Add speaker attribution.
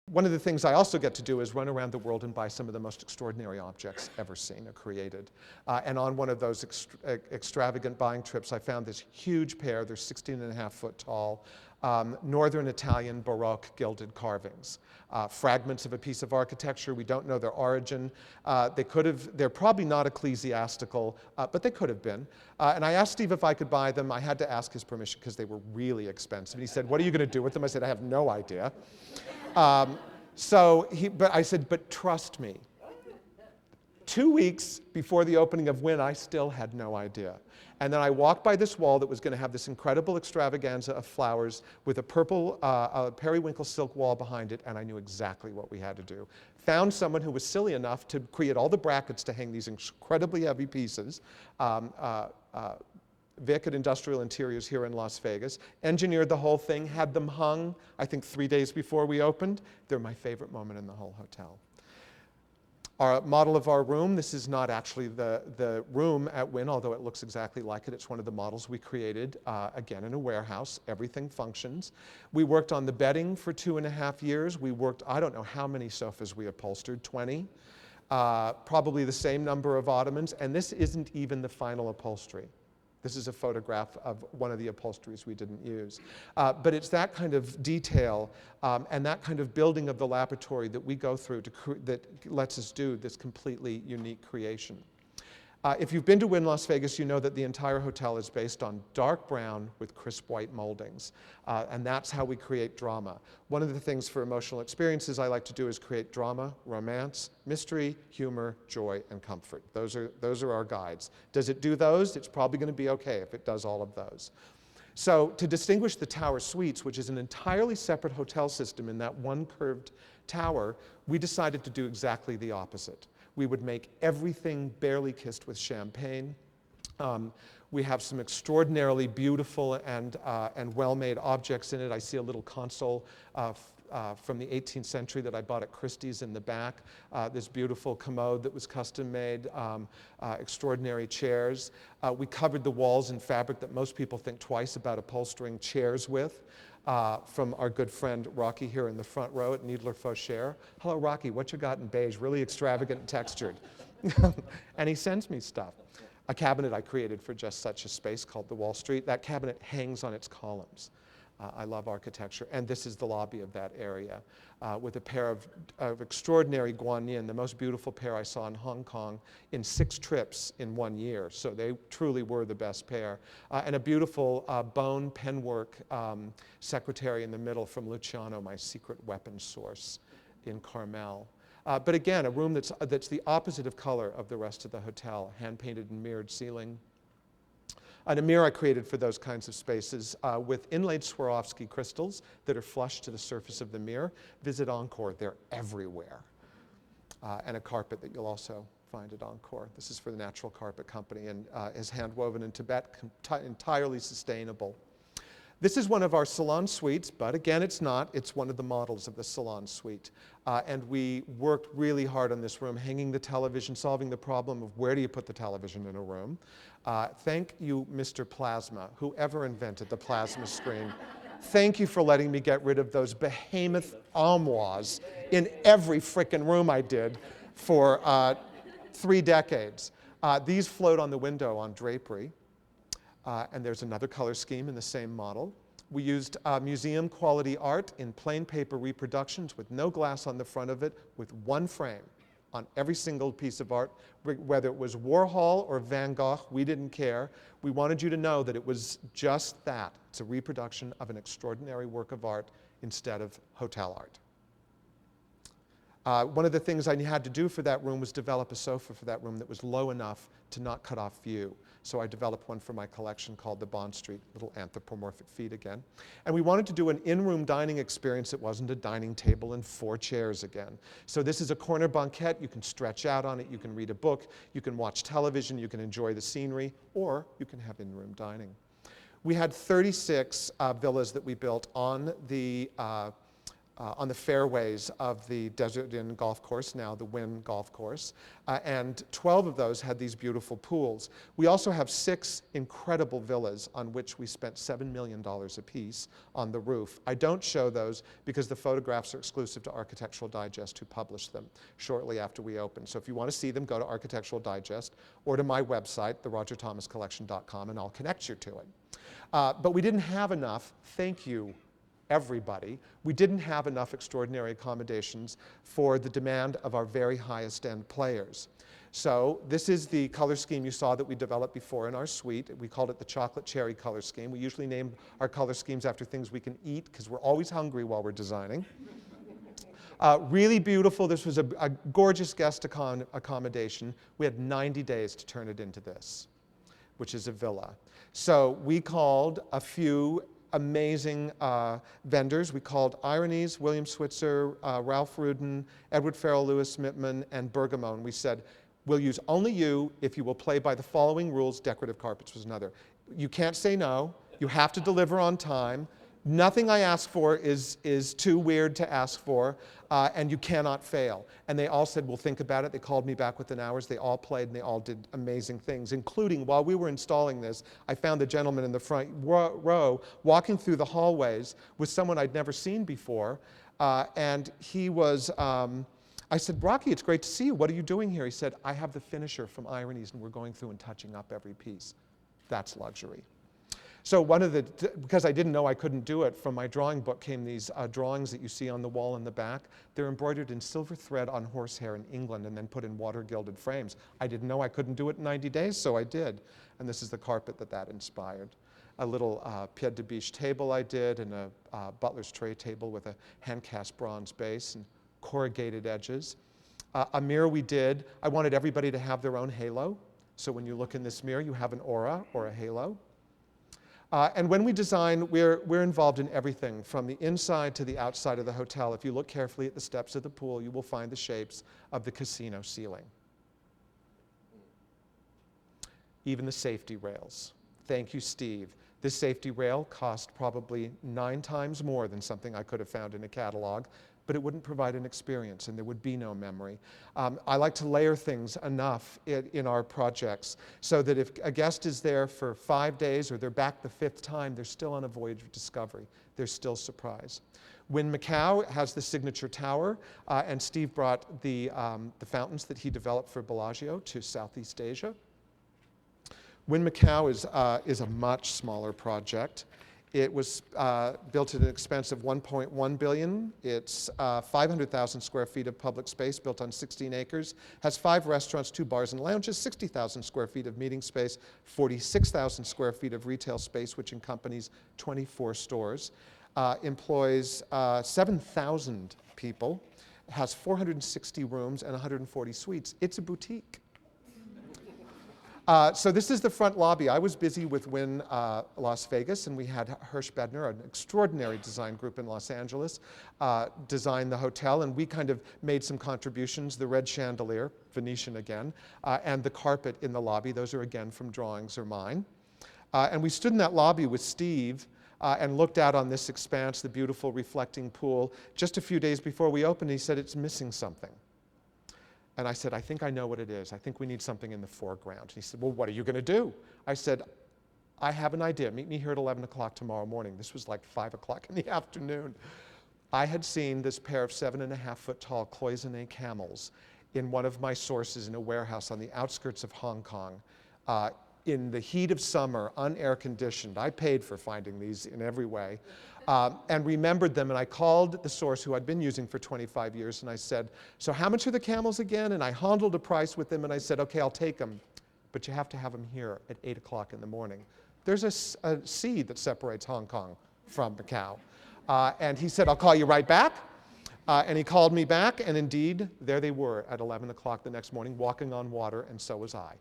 Speaker 1: One of the things I also get to do is run around the world and buy some of the most extraordinary objects ever seen or created. And on one of those extravagant buying trips, I found this huge pair. They're 16.5 foot tall, Northern Italian Baroque gilded carvings. Fragments of a piece of architecture. We don't know their origin. They're probably not ecclesiastical, but they could have been. And I asked Steve if I could buy them. I had to ask his permission because they were really expensive. And he said, "What are you going to do with them?" I said, "I have no idea." But I said, "But trust me." 2 weeks before the opening of Wynn, I still had no idea. And then I walked by this wall that was going to have this incredible extravaganza of flowers with a purple periwinkle silk wall behind it, and I knew exactly what we had to do. Found someone who was silly enough to create all the brackets to hang these incredibly heavy pieces. Vic at Industrial Interiors here in Las Vegas, engineered the whole thing, had them hung, I think 3 days before we opened. They're my favorite moment in the whole hotel. Our model of our room, this is not actually the room at Wynn, although it looks exactly like it. It's one of the models we created, again, in a warehouse. Everything functions. We worked on the bedding for 2.5 years. We worked, I don't know how many sofas we upholstered, 20. Probably the same number of ottomans, and this isn't even the final upholstery. This is a photograph of one of the upholsteries we didn't use. But it's that kind of detail and that kind of building of the laboratory that we go through that lets us do this completely unique creation. If you've been to Wynn Las Vegas, you know that the entire hotel is based on dark brown with crisp white moldings. And that's how we create drama. One of the things for emotional experiences I like to do is create drama, romance, mystery, humor, joy, and comfort. Those are our guides. Does it do those? It's probably going to be okay if it does all of those. So to distinguish the tower suites, which is an entirely separate hotel system in that one curved tower, we decided to do exactly the opposite. We would make everything barely kissed with champagne. We have some extraordinarily beautiful and well-made objects in it. I see a little console from the 18th century that I bought at Christie's in the back. This beautiful commode that was custom made, extraordinary chairs. We covered the walls in fabric that most people think twice about upholstering chairs with. From our good friend Rocky here in the front row at Needler Faucher. "Hello, Rocky, what you got in beige? Really extravagant and textured." And he sends me stuff. A cabinet I created for just such a space called the Wall Street. That cabinet hangs on its columns. I love architecture. And this is the lobby of that area with a pair of extraordinary Guanyin, the most beautiful pair I saw in Hong Kong in 6 trips in 1 year. So they truly were the best pair. And a beautiful bone penwork secretary in the middle from Luciano, my secret weapon source in Carmel. But again, a room that's the opposite of color of the rest of the hotel, hand-painted and mirrored ceiling. And a mirror I created for those kinds of spaces with inlaid Swarovski crystals that are flush to the surface of the mirror. Visit Encore, they're everywhere. And a carpet that you'll also find at Encore. This is for the Natural Carpet Company and is hand-woven in Tibet, entirely sustainable. This is one of our salon suites, but again, it's not. It's one of the models of the salon suite. And we worked really hard on this room, hanging the television, solving the problem of where do you put the television in a room. Thank you, Mr. Plasma, whoever invented the plasma screen. Thank you for letting me get rid of those behemoth armoires in every frickin' room I did for 3 decades. These float on the window on drapery. And there's another color scheme in the same model. We used museum quality art in plain paper reproductions with no glass on the front of it, with one frame on every single piece of art, whether it was Warhol or Van Gogh, we didn't care. We wanted you to know that it was just that. It's a reproduction of an extraordinary work of art instead of hotel art. One of the things I had to do for that room was develop a sofa for that room that was low enough to not cut off view. So I developed one for my collection called the Bond Street, little anthropomorphic feet again. And we wanted to do an in-room dining experience that wasn't a dining table and 4 chairs again. So this is a corner banquette. You can stretch out on it. You can read a book. You can watch television. You can enjoy the scenery. Or you can have in-room dining. We had 36 villas that we built on the on the fairways of the Desert Inn golf course, now the Wynn golf course, and 12 of those had these beautiful pools. We also have 6 incredible villas on which we spent $7 million apiece on the roof. I don't show those because the photographs are exclusive to Architectural Digest, who published them shortly after we opened. So if you want to see them, go to Architectural Digest or to my website, therogerthomascollection.com, and I'll connect you to it. But we didn't have enough, thank you, everybody. We didn't have enough extraordinary accommodations for the demand of our very highest end players. So this is the color scheme you saw that we developed before in our suite. We called it the chocolate cherry color scheme. We usually name our color schemes after things we can eat because we're always hungry while we're designing. Really beautiful. This was a gorgeous guest accommodation. We had 90 days to turn it into this, which is a villa. So we called a few amazing vendors. We called Ironies, William Switzer, Ralph Rudin, Edward Farrell Lewis Mittman, and Bergamo. And we said, we'll use only you if you will play by the following rules. Decorative carpets was another. You can't say no. You have to deliver on time. Nothing I ask for is too weird to ask for, and you cannot fail. And they all said, we'll think about it. They called me back within hours. They all played, and they all did amazing things, including while we were installing this, I found the gentleman in the front row walking through the hallways with someone I'd never seen before, and he was, I said, Rocky, it's great to see you. What are you doing here? He said, I have the finisher from Ironies, and we're going through and touching up every piece. That's luxury. So because I didn't know I couldn't do it, from my drawing book came these drawings that you see on the wall in the back. They're embroidered in silver thread on horsehair in England and then put in water-gilded frames. I didn't know I couldn't do it in 90 days, so I did. And this is the carpet that inspired. A little pied de biche table I did, and a butler's tray table with a hand-cast bronze base and corrugated edges. A mirror we did. I wanted everybody to have their own halo. So when you look in this mirror, you have an aura or a halo. And when we design, we're involved in everything from the inside to the outside of the hotel. If you look carefully at the steps of the pool, you will find the shapes of the casino ceiling. Even the safety rails. Thank you, Steve. This safety rail cost probably 9 times more than something I could have found in a catalog, but it wouldn't provide an experience and there would be no memory. I like to layer things enough in our projects so that if a guest is there for 5 days or they're back the 5th time, they're still on a voyage of discovery. They're still surprised. Wynn Macau has the signature tower, and Steve brought the fountains that he developed for Bellagio to Southeast Asia. Wynn Macau is a much smaller project. It was built at an expense of $1.1 billion. It's 500,000 square feet of public space built on 16 acres, has 5 restaurants, 2 bars and lounges, 60,000 square feet of meeting space, 46,000 square feet of retail space, which encompasses 24 stores, employs 7,000 people, has 460 rooms and 140 suites. It's a boutique. So this is the front lobby. I was busy with Wynn Las Vegas, and we had Hirsch Bedner, an extraordinary design group in Los Angeles, design the hotel, and we kind of made some contributions. The red chandelier, Venetian again, and the carpet in the lobby. Those are again from drawings or mine. And we stood in that lobby with Steve and looked out on this expanse, the beautiful reflecting pool. Just a few days before we opened, he said, it's missing something. And I said, I think I know what it is. I think we need something in the foreground. And he said, well, what are you going to do? I said, I have an idea. Meet me here at 11 o'clock tomorrow morning. This was like 5 o'clock in the afternoon. I had seen this pair of 7.5-foot tall cloisonné camels in one of my sources in a warehouse on the outskirts of Hong Kong in the heat of summer, unair conditioned. I paid for finding these in every way. And remembered them, and I called the source who I'd been using for 25 years, and I said, so how much are the camels again? And I handled a price with them, and I said, okay, I'll take them, but you have to have them here at 8 o'clock in the morning. There's a sea that separates Hong Kong from Macau. And he said, I'll call you right back. And he called me back, and indeed, there they were at 11 o'clock the next morning, walking on water, and so was I.